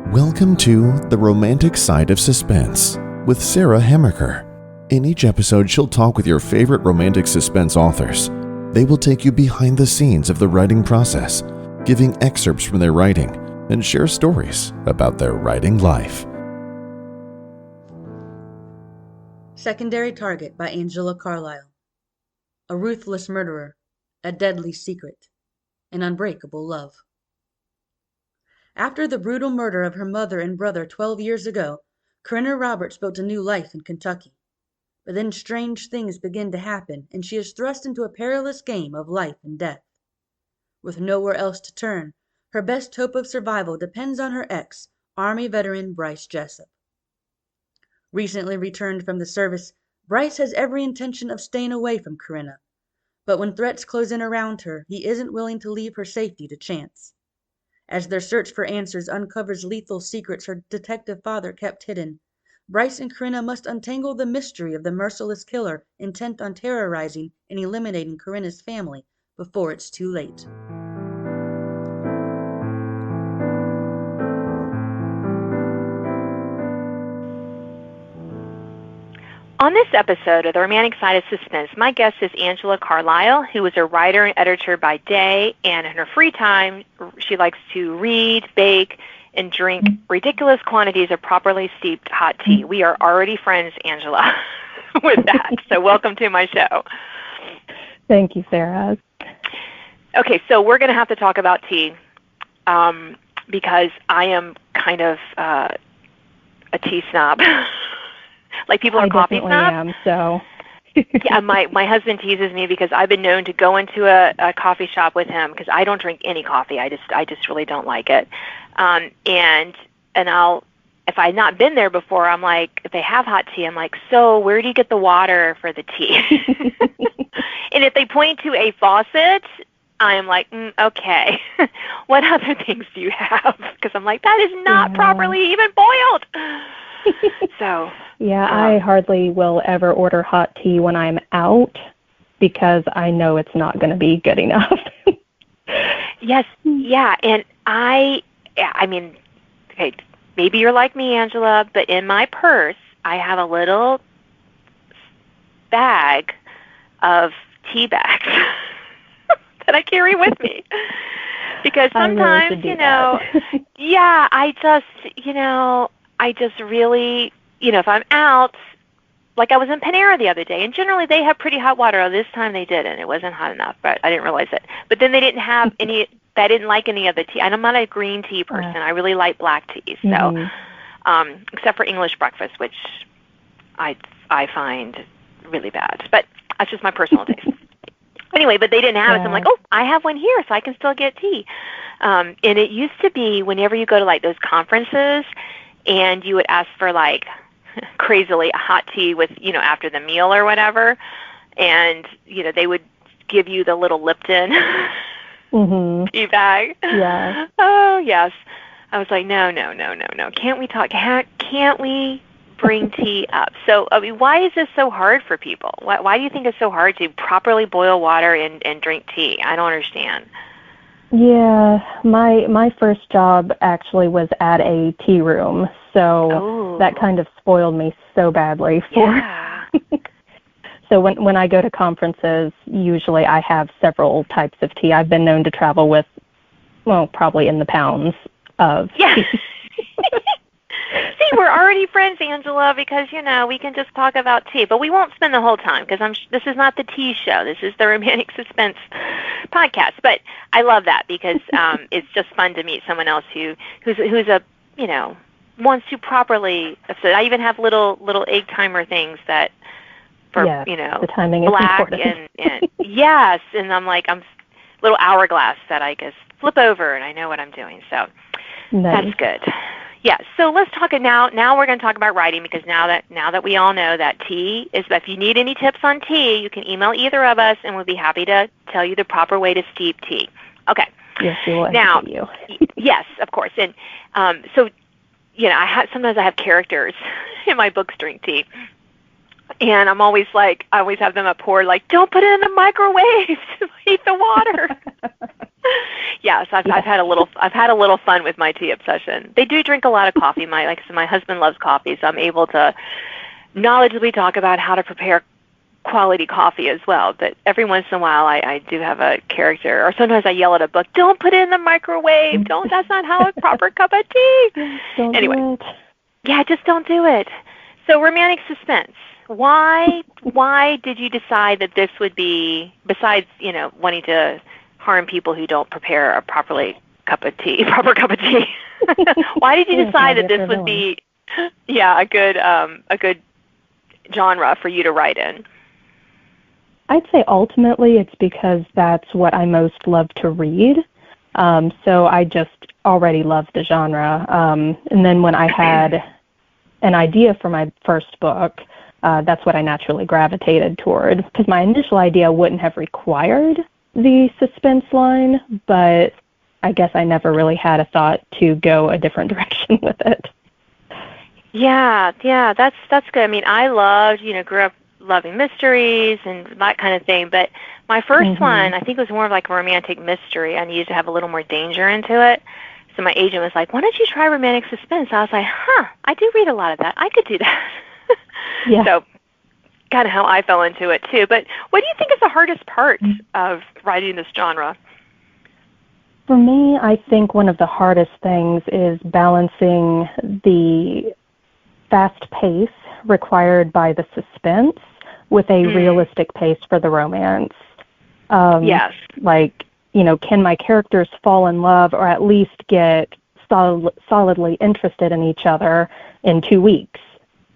Welcome to The Romantic Side of Suspense with Sarah Hemmerker. In each episode, she'll talk with your favorite romantic suspense authors. They will take you behind the scenes of the writing process, giving excerpts from their writing, and share stories about their writing life. Secondary Target by Angela Carlisle. A ruthless murderer, a deadly secret, an unbreakable love. After the brutal murder of her mother and brother 12 years ago, Corinna Roberts built a new life in Kentucky. But then strange things begin to happen, and she is thrust into a perilous game of life and death. With nowhere else to turn, her best hope of survival depends on her ex, Army veteran Bryce Jessup. Recently returned from the service, Bryce has every intention of staying away from Corinna. But when threats close in around her, he isn't willing to leave her safety to chance. As their search for answers uncovers lethal secrets her detective father kept hidden, Bryce and Corinna must untangle the mystery of the merciless killer intent on terrorizing and eliminating Corinna's family before it's too late. On this episode of The Romantic Side of Suspense, my guest is Angela Carlisle, who is a writer and editor by day, and in her free time, she likes to read, bake, and drink ridiculous quantities of properly steeped hot tea. We are already friends, Angela, with that. So welcome to my show. Thank you, Sarah. Okay, so we're going to have to talk about tea because I am kind of a tea snob. Like people are coffee snobs. I definitely am, so. Yeah, my husband teases me because I've been known to go into a coffee shop with him because I don't drink any coffee. I just really don't like it. And I'll, if I've not been there before, I'm like, if they have hot tea, I'm like, so where do you get the water for the tea? And if they point to a faucet, I'm like, okay, what other things do you have? Because I'm like, that is not properly even boiled. So yeah, I hardly will ever order hot tea when I'm out because I know it's not going to be good enough. Yes, yeah, and I mean, okay, maybe you're like me, Angela, but in my purse, I have a little bag of tea bags that I carry with me. Because sometimes, yeah, I just really, if I'm out, like I was in Panera the other day, and generally they have pretty hot water. Oh, this time they didn't. It wasn't hot enough, but I didn't realize it. But then they didn't have any, I didn't like any of the tea. And I'm not a green tea person. I really like black tea. So, except for English breakfast, which I find really bad. But that's just my personal taste. Anyway, but they didn't have it, so I'm like, oh, I have one here, so I can still get tea. And it used to be whenever you go to like those conferences, and you would ask for like crazily a hot tea with, after the meal or whatever, and they would give you the little Lipton tea bag. Yeah. Oh yes. I was like, no. Can't we talk? Can't we bring tea up? So I mean, why is this so hard for people? Why do you think it's so hard to properly boil water and drink tea? I don't understand. Yeah, my first job actually was at a tea room, so that kind of spoiled me so badly. So when I go to conferences, usually I have several types of tea. I've been known to travel with, probably in the pounds of tea. See, we're already friends, Angela, because, we can just talk about tea. But we won't spend the whole time because this is not the tea show. This is the Romantic Suspense podcast. But I love that because it's just fun to meet someone else who's a, wants to properly. So I even have little egg timer things that for, the timing black is important. and yes. And I'm like, little hourglass that I just flip over and I know what I'm doing. So That's good. Yeah, so let's talk now. Now we're going to talk about writing because now that we all know that tea is. If you need any tips on tea, you can email either of us, and we'll be happy to tell you the proper way to steep tea. Okay. Yes, we will educate you. Yes, of course. And so, sometimes I have characters in my books drink tea, and I'm always like, I always have them pour like, don't put it in the microwave, just heat the water. Yes, I've had a little fun with my tea obsession. They do drink a lot of coffee. Like I said, my husband loves coffee, so I'm able to knowledgeably talk about how to prepare quality coffee as well. But every once in a while, I do have a character, or sometimes I yell at a book, "Don't put it in the microwave! Don't! That's not how a proper cup of tea." Don't anyway, do it. Yeah, just don't do it. So, romantic suspense. Why did you decide that this would be, besides wanting to harm people who don't prepare a proper cup of tea? Why did you decide that this would be, a good genre for you to write in? I'd say ultimately it's because that's what I most love to read. So I just already love the genre. And then when I had an idea for my first book, that's what I naturally gravitated toward. Because my initial idea wouldn't have required the suspense line, but I guess I never really had a thought to go a different direction with it. Yeah, that's good. I mean, I loved, grew up loving mysteries and that kind of thing, but my first one, I think, was more of like a romantic mystery. I needed to have a little more danger into it. So my agent was like, "Why don't you try romantic suspense?" I was like, I do read a lot of that. I could do that. Yeah. So kind of how I fell into it too. But what do you think is the hardest part of writing this genre? For me, I think one of the hardest things is balancing the fast pace required by the suspense with a realistic pace for the romance. Yes. Like, can my characters fall in love or at least get solidly interested in each other in 2 weeks?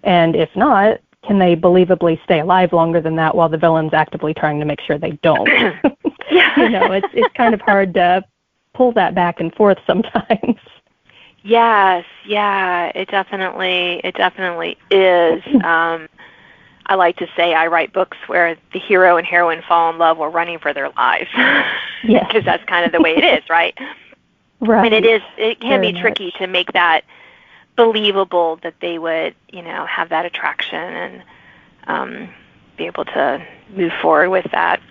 And if not, can they believably stay alive longer than that while the villain's actively trying to make sure they don't? It's kind of hard to pull that back and forth sometimes. Yes, yeah, it definitely is. I like to say I write books where the hero and heroine fall in love while running for their lives. Yes. Because that's kind of the way it is, right? Right. And it can be tricky to make that believable that they would, have that attraction and be able to move forward with that.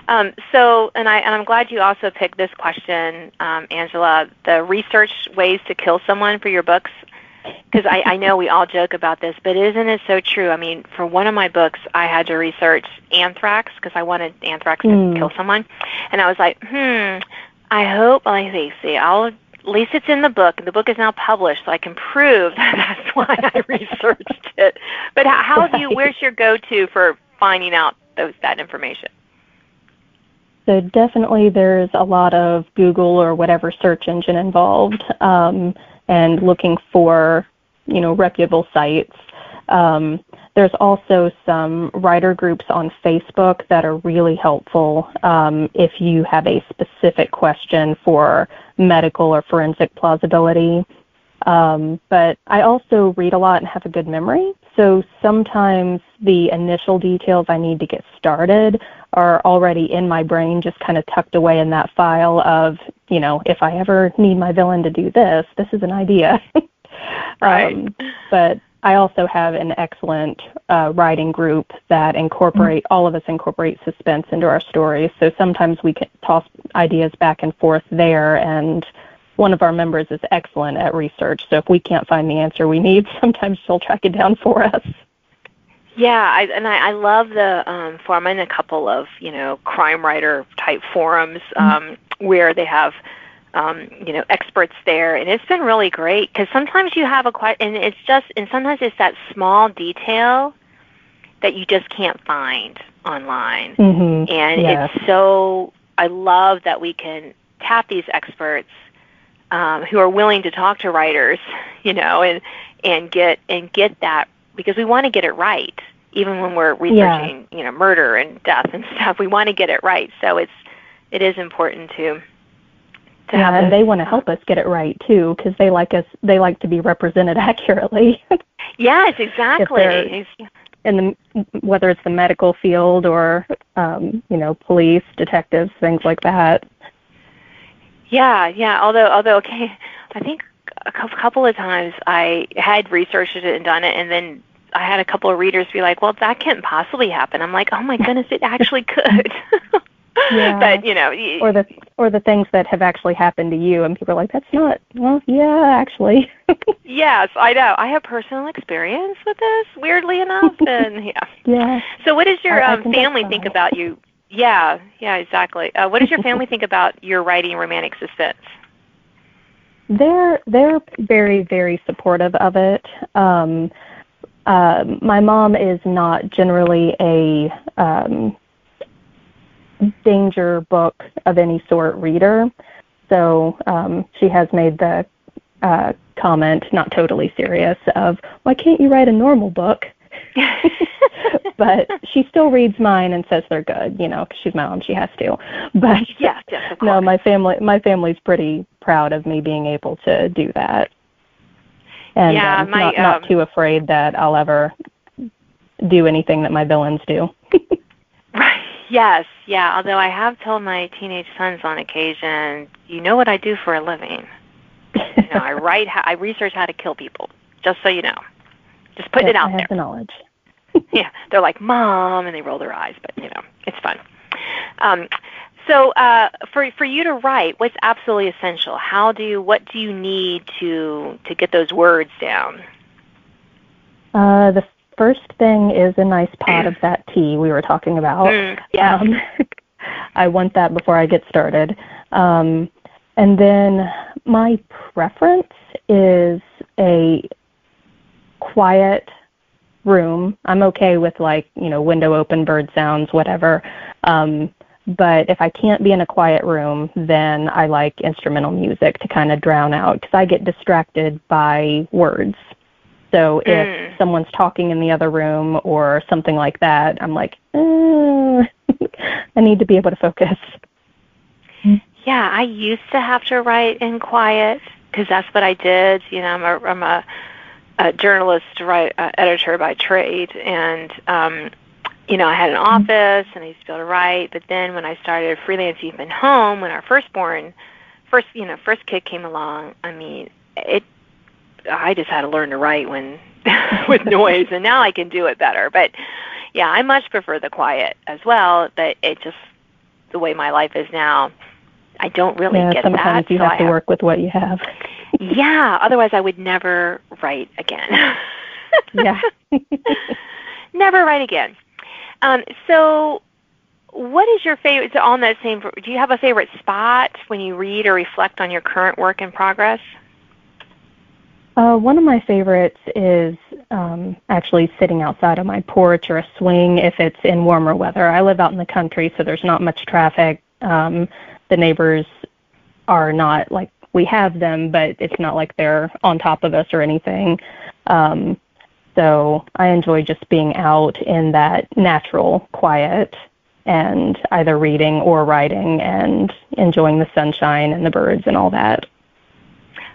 And I'm glad you also picked this question, Angela, the research ways to kill someone for your books, because I know we all joke about this, but isn't it so true? I mean, for one of my books, I had to research anthrax because I wanted anthrax to kill someone, and I was like, I hope, let me see, at least it's in the book, and the book is now published, so I can prove that that's why I researched it. But where's your go-to for finding out that information? So definitely there's a lot of Google or whatever search engine involved, and looking for, reputable sites. There's also some writer groups on Facebook that are really helpful if you have a specific question for medical or forensic plausibility. But I also read a lot and have a good memory, so sometimes the initial details I need to get started are already in my brain, just kind of tucked away in that file of, if I ever need my villain to do this is an idea. Right. But I also have an excellent writing group that all of us incorporate suspense into our stories, so sometimes we can toss ideas back and forth there, and one of our members is excellent at research, so if we can't find the answer we need, sometimes she'll track it down for us. Yeah, I love the forum. I'm in a couple of crime writer type forums where they have experts there, and it's been really great because sometimes you have and sometimes it's that small detail that you just can't find online, and it's so. I love that we can tap these experts who are willing to talk to writers, and get that. Because we want to get it right, even when we're researching, murder and death and stuff. We want to get it right, so it is important to have. And they want to help us get it right too, because they like to be represented accurately. Yes, exactly. Whether it's the medical field or police, detectives, things like that. Yeah. Although, okay, I think a couple of times I had researched it and done it, and then I had a couple of readers be like, "Well, that can't possibly happen." I'm like, "Oh my goodness, it actually could." Yeah. But, or the things that have actually happened to you, and people are like, that's not, well, yeah, actually. Yes, I know. I have personal experience with this, weirdly enough, and yeah. Yeah. So what does your family testify. think about you? Yeah, exactly. What does your family think about your writing romantic suspense? They're very, very supportive of it. My mom is not generally a danger book of any sort reader, so she has made the comment, not totally serious, of, why can't you write a normal book? But she still reads mine and says they're good, because she's my mom, she has to. But yes, of course. No, my family's pretty proud of me being able to do that. And not too afraid that I'll ever do anything that my villains do. Right. Yes. Yeah. Although I have told my teenage sons on occasion, you know what I do for a living. I research how to kill people. Just so you know. Just putting it out there. I have the knowledge. Yeah. They're like, Mom, and they roll their eyes, but it's fun. So for you to write, what's absolutely essential? What do you need to get those words down? The first thing is a nice pot of that tea we were talking about. Yeah. I want that before I get started. And then my preference is a quiet room. I'm okay with window open, bird sounds, whatever. But if I can't be in a quiet room, then I like instrumental music to kind of drown out, because I get distracted by words. So if someone's talking in the other room or something like that, I'm like, I need to be able to focus. Yeah, I used to have to write in quiet because that's what I did. I'm a journalist, editor by trade, and I had an office and I used to be able to write. But then when I started freelance even home, when our first kid came along, I just had to learn to write when with noise, and now I can do it better. But yeah, I much prefer the quiet as well. But it just the way my life is now, I don't really get that. Sometimes you have to work with what you have. Yeah, otherwise I would never write again. Yeah. Never write again. So what is your favorite, so on that same, do you have a favorite spot when you read or reflect on your current work in progress? One of my favorites is actually sitting outside on my porch or a swing if it's in warmer weather. I live out in the country, so there's not much traffic. The neighbors are not like, we have them, but it's not like they're on top of us or anything. So I enjoy just being out in that natural quiet and either reading or writing and enjoying the sunshine and the birds and all that.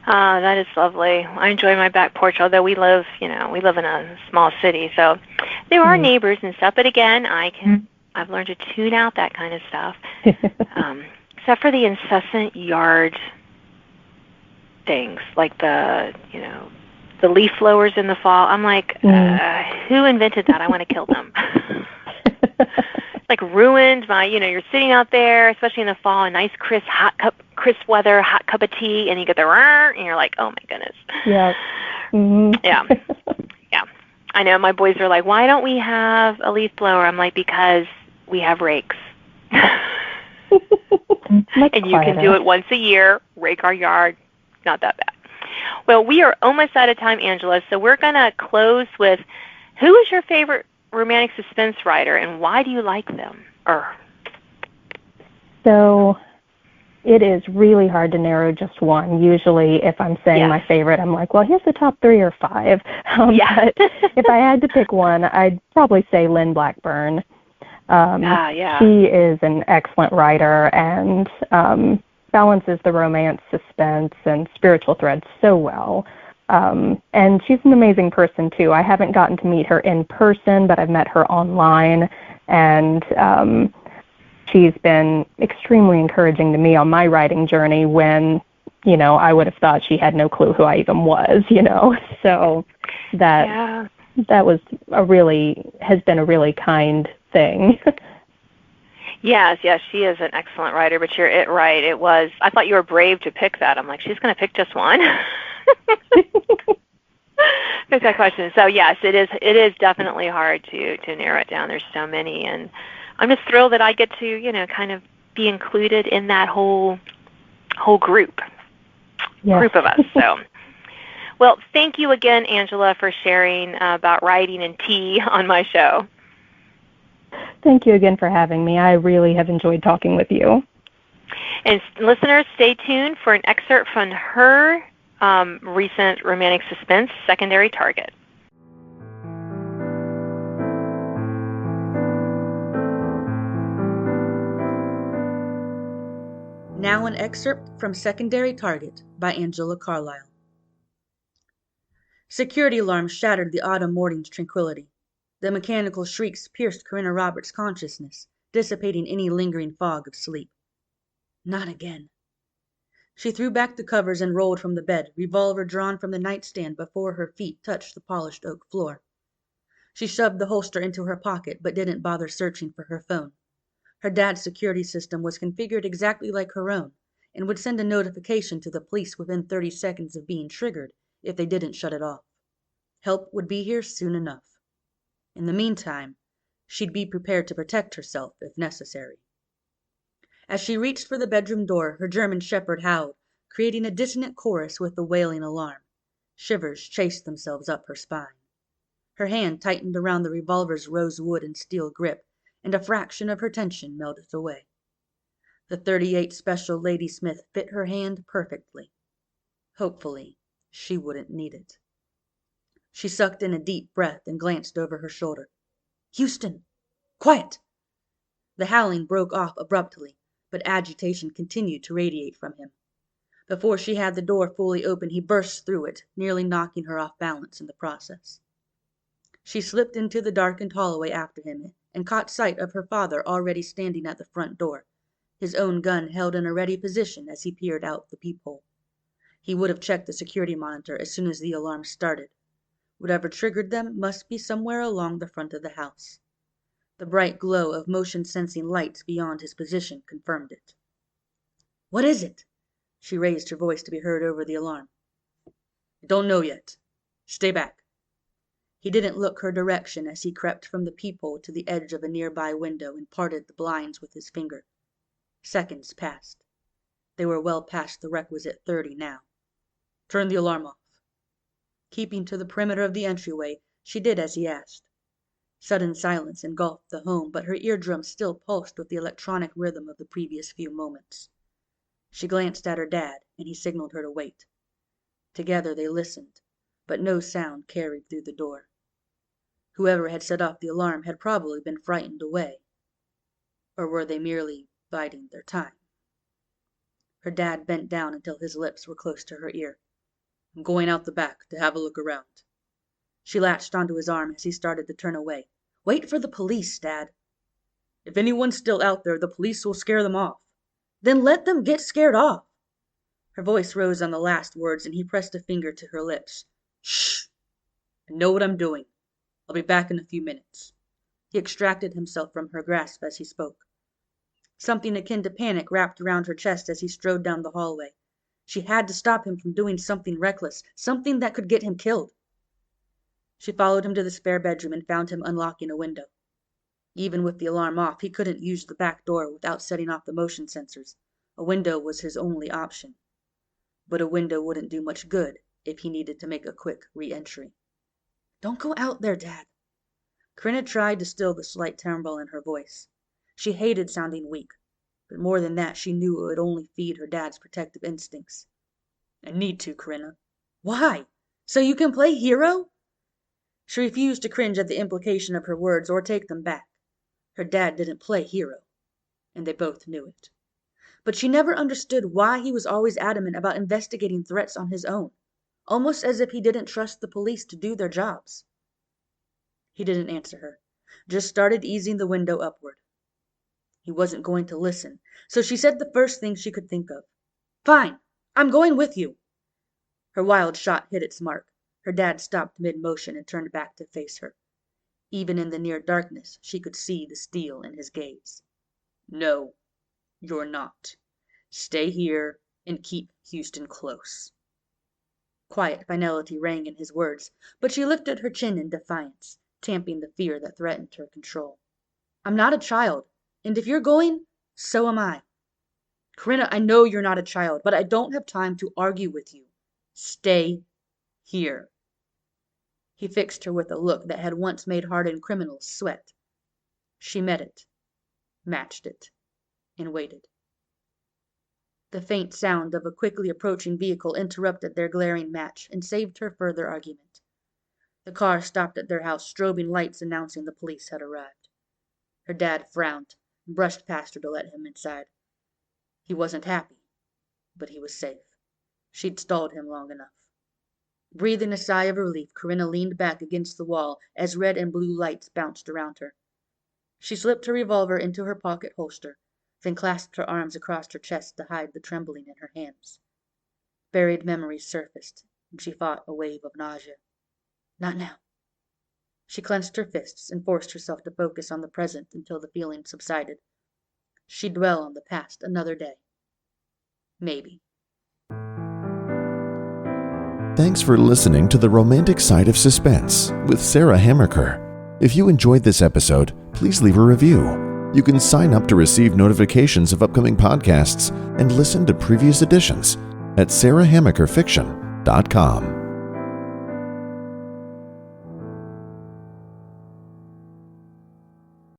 That is lovely. I enjoy my back porch, although we live in a small city, so there are neighbors and stuff. But again, I've learned to tune out that kind of stuff, except for the incessant yard things, like the leaf blowers in the fall. I'm like, who invented that? I want to kill them. Like ruined my, you're sitting out there, especially in the fall, a nice crisp weather, hot cup of tea, and you get the and you're like, oh my goodness. Yeah. Mm-hmm. Yeah. Yeah. I know my boys are like, why don't we have a leaf blower? I'm like, because we have rakes. And you can do it once a year, rake our yard. Not that bad. Well, we are almost out of time, Angela, so we're going to close with, who is your favorite romantic suspense writer, and why do you like them? So it is really hard to narrow just one. Usually if I'm saying my favorite, I'm like, well, here's the top 3 or 5. But if I had to pick one, I'd probably say Lynn Blackburn. She is an excellent writer and balances the romance, suspense, and spiritual threads so well. And she's an amazing person, too. I haven't gotten to meet her in person, but I've met her online, and she's been extremely encouraging to me on my writing journey when, I would have thought she had no clue who I even was, So that has been a really kind thing. Yes, yes, she is an excellent writer, but you're right. I thought you were brave to pick that. I'm like, she's going to pick just one. Pick that question. So yes, it is definitely hard to narrow it down. There's so many, and I'm just thrilled that I get to, kind of be included in that whole group of us. So, well, thank you again, Angela, for sharing about writing and tea on my show. Thank you again for having me. I really have enjoyed talking with you. And listeners, stay tuned for an excerpt from her recent romantic suspense, Secondary Target. Now an excerpt from Secondary Target by Angela Carlisle. Security alarms shattered the autumn morning's tranquility. The mechanical shrieks pierced Corinna Roberts' consciousness, dissipating any lingering fog of sleep. Not again. She threw back the covers and rolled from the bed, revolver drawn from the nightstand before her feet touched the polished oak floor. She shoved the holster into her pocket, but didn't bother searching for her phone. Her dad's security system was configured exactly like her own, and would send a notification to the police within 30 seconds of being triggered if they didn't shut it off. Help would be here soon enough. In the meantime, she'd be prepared to protect herself if necessary. As she reached for the bedroom door, her German shepherd howled, creating a dissonant chorus with the wailing alarm. Shivers chased themselves up her spine. Her hand tightened around the revolver's rosewood and steel grip, and a fraction of her tension melted away. The .38 Special Ladysmith fit her hand perfectly. Hopefully, she wouldn't need it. She sucked in a deep breath and glanced over her shoulder. "Houston! Quiet!" The howling broke off abruptly, but agitation continued to radiate from him. Before she had the door fully open, he burst through it, nearly knocking her off balance in the process. She slipped into the darkened hallway after him and caught sight of her father already standing at the front door, his own gun held in a ready position as he peered out the peephole. He would have checked the security monitor as soon as the alarm started. Whatever triggered them must be somewhere along the front of the house. The bright glow of motion-sensing lights beyond his position confirmed it. "What is it?" She raised her voice to be heard over the alarm. "I don't know yet. Stay back." He didn't look her direction as he crept from the peephole to the edge of a nearby window and parted the blinds with his finger. Seconds passed. They were well past the requisite 30 now. "Turn the alarm off." Keeping to the perimeter of the entryway, she did as he asked. Sudden silence engulfed the home, but her eardrums still pulsed with the electronic rhythm of the previous few moments. She glanced at her dad, and he signaled her to wait. Together they listened, but no sound carried through the door. Whoever had set off the alarm had probably been frightened away. Or were they merely biding their time? Her dad bent down until his lips were close to her ear. "I'm going out the back to have a look around." She latched onto his arm as he started to turn away. "Wait for the police, Dad." "If anyone's still out there, the police will scare them off." "Then let them get scared off." Her voice rose on the last words, and he pressed a finger to her lips. "Shh! I know what I'm doing. I'll be back in a few minutes." He extracted himself from her grasp as he spoke. Something akin to panic wrapped around her chest as he strode down the hallway. She had to stop him from doing something reckless, something that could get him killed. She followed him to the spare bedroom and found him unlocking a window. Even with the alarm off, he couldn't use the back door without setting off the motion sensors. A window was his only option. But a window wouldn't do much good if he needed to make a quick re-entry. "Don't go out there, Dad." Corinna tried to still the slight tremble in her voice. She hated sounding weak, but more than that, she knew it would only feed her dad's protective instincts. "I need to, Corinna." "Why? So you can play hero?" She refused to cringe at the implication of her words or take them back. Her dad didn't play hero, and they both knew it. But she never understood why he was always adamant about investigating threats on his own, almost as if he didn't trust the police to do their jobs. He didn't answer her, just started easing the window upward. He wasn't going to listen, so she said the first thing she could think of. "Fine, I'm going with you." Her wild shot hit its mark. Her dad stopped mid-motion and turned back to face her. Even in the near darkness, she could see the steel in his gaze. No, you're not. Stay here and keep Houston close. Quiet finality rang in his words, but she lifted her chin in defiance, tamping the fear that threatened her control. I'm not a child, and if you're going, so am I. Corinna, I know you're not a child, but I don't have time to argue with you. Stay here. He fixed her with a look that had once made hardened criminals sweat. She met it, matched it, and waited. The faint sound of a quickly approaching vehicle interrupted their glaring match and saved her further argument. The car stopped at their house, strobing lights announcing the police had arrived. Her dad frowned and brushed past her to let him inside. He wasn't happy, but he was safe. She'd stalled him long enough. Breathing a sigh of relief, Corinna leaned back against the wall as red and blue lights bounced around her. She slipped her revolver into her pocket holster, then clasped her arms across her chest to hide the trembling in her hands. Buried memories surfaced, and she fought a wave of nausea. Not now. She clenched her fists and forced herself to focus on the present until the feeling subsided. She'd dwell on the past another day. Maybe. Thanks for listening to The Romantic Side of Suspense with Sarah Hammerker. If you enjoyed this episode, please leave a review. You can sign up to receive notifications of upcoming podcasts and listen to previous editions at sarahhammerkerfiction.com.